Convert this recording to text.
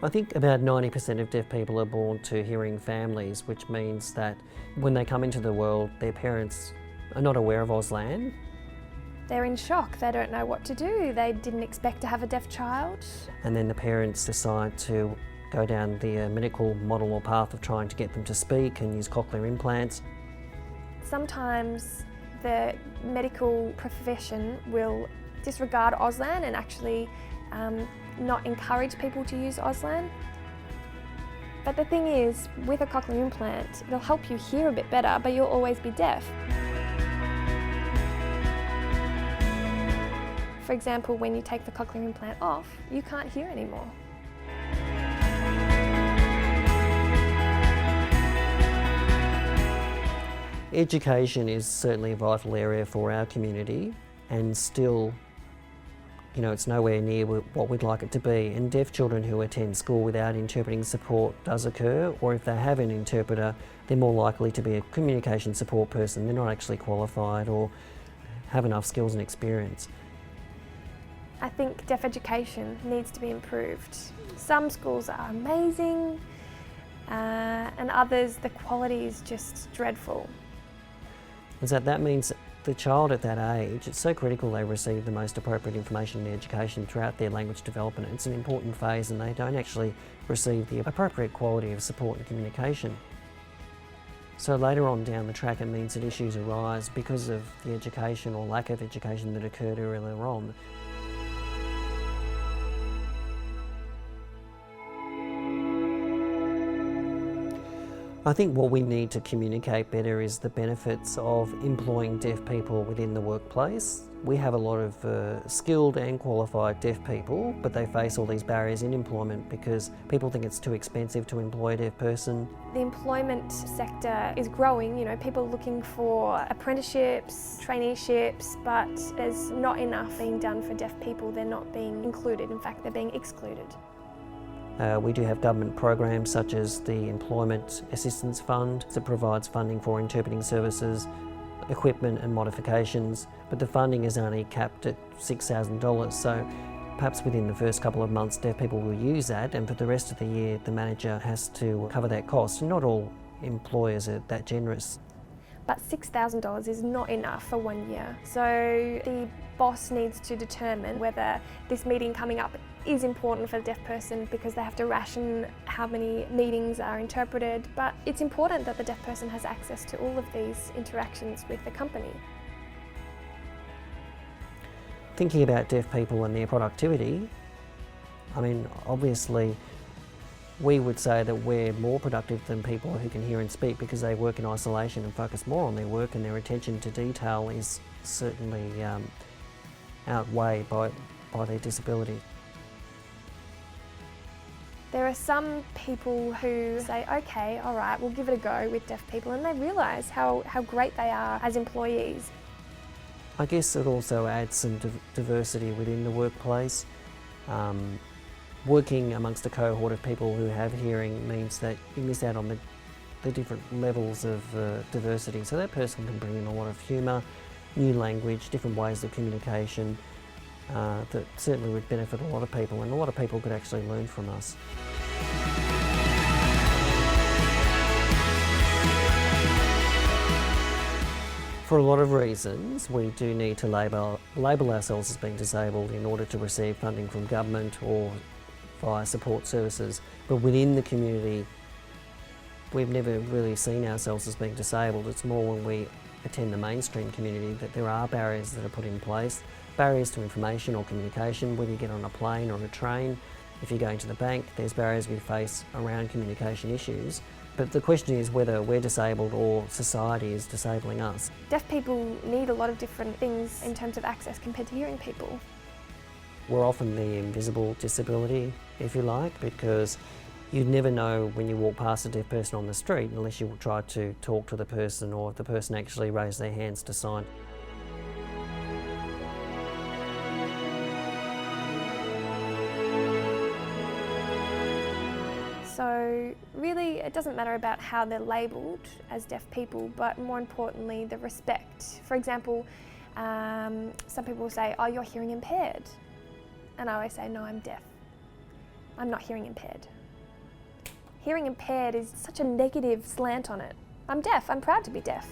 I think about 90% of deaf people are born to hearing families, which means that when they come into the world, their parents are not aware of Auslan. They're in shock, they don't know what to do, they didn't expect to have a deaf child. And then the parents decide to go down the medical model or path of trying to get them to speak and use cochlear implants. Sometimes the medical profession will disregard Auslan and actually not encourage people to use Auslan. But the thing is, with a cochlear implant, it'll help you hear a bit better, but you'll always be deaf. For example, when you take the cochlear implant off, you can't hear anymore. Education is certainly a vital area for our community, and still, it's nowhere near what we'd like it to be. And deaf children who attend school without interpreting support does occur, or if they have an interpreter, they're more likely to be a communication support person. They're not actually qualified or have enough skills and experience. I think deaf education needs to be improved. Some schools are amazing, and others, the quality is just dreadful. And so that means the child at that age, it's so critical they receive the most appropriate information and education throughout their language development. It's an important phase and they don't actually receive the appropriate quality of support and communication. So later on down the track, it means that issues arise because of the education or lack of education that occurred earlier on. I think what we need to communicate better is the benefits of employing deaf people within the workplace. We have a lot of skilled and qualified deaf people, but they face all these barriers in employment because people think it's too expensive to employ a deaf person. The employment sector is growing, people are looking for apprenticeships, traineeships, but there's not enough being done for deaf people. They're not being included, in fact, they're being excluded. We do have government programs such as the Employment Assistance Fund that provides funding for interpreting services, equipment and modifications, but the funding is only capped at $6,000, so perhaps within the first couple of months deaf people will use that, and for the rest of the year the manager has to cover that cost. Not all employers are that generous. But $6,000 is not enough for 1 year, so the boss needs to determine whether this meeting coming up is important for the deaf person because they have to ration how many meetings are interpreted, but it's important that the deaf person has access to all of these interactions with the company. Thinking about deaf people and their productivity, obviously we would say that we're more productive than people who can hear and speak because they work in isolation and focus more on their work, and their attention to detail is certainly outweighed by their disability. There are some people who say, okay, all right, we'll give it a go with deaf people, and they realise how great they are as employees. I guess it also adds some diversity within the workplace. Working amongst a cohort of people who have hearing means that you miss out on the different levels of diversity. So that person can bring in a lot of humour, new language, different ways of communication that certainly would benefit a lot of people, and a lot of people could actually learn from us. For a lot of reasons, we do need to label ourselves as being disabled in order to receive funding from government or via support services. But within the community, we've never really seen ourselves as being disabled. It's more when we attend the mainstream community that there are barriers that are put in place. Barriers to information or communication, whether you get on a plane or a train. If you're going to the bank, there's barriers we face around communication issues. But the question is whether we're disabled or society is disabling us. Deaf people need a lot of different things in terms of access compared to hearing people. We're often the invisible disability, if you like, because you'd never know when you walk past a deaf person on the street unless you try to talk to the person or if the person actually raised their hands to sign. So really it doesn't matter about how they're labelled as deaf people, but more importantly the respect. For example, some people will say, oh, you're hearing impaired. And I always say, no, I'm deaf. I'm not hearing impaired. Hearing impaired is such a negative slant on it. I'm deaf, I'm proud to be deaf.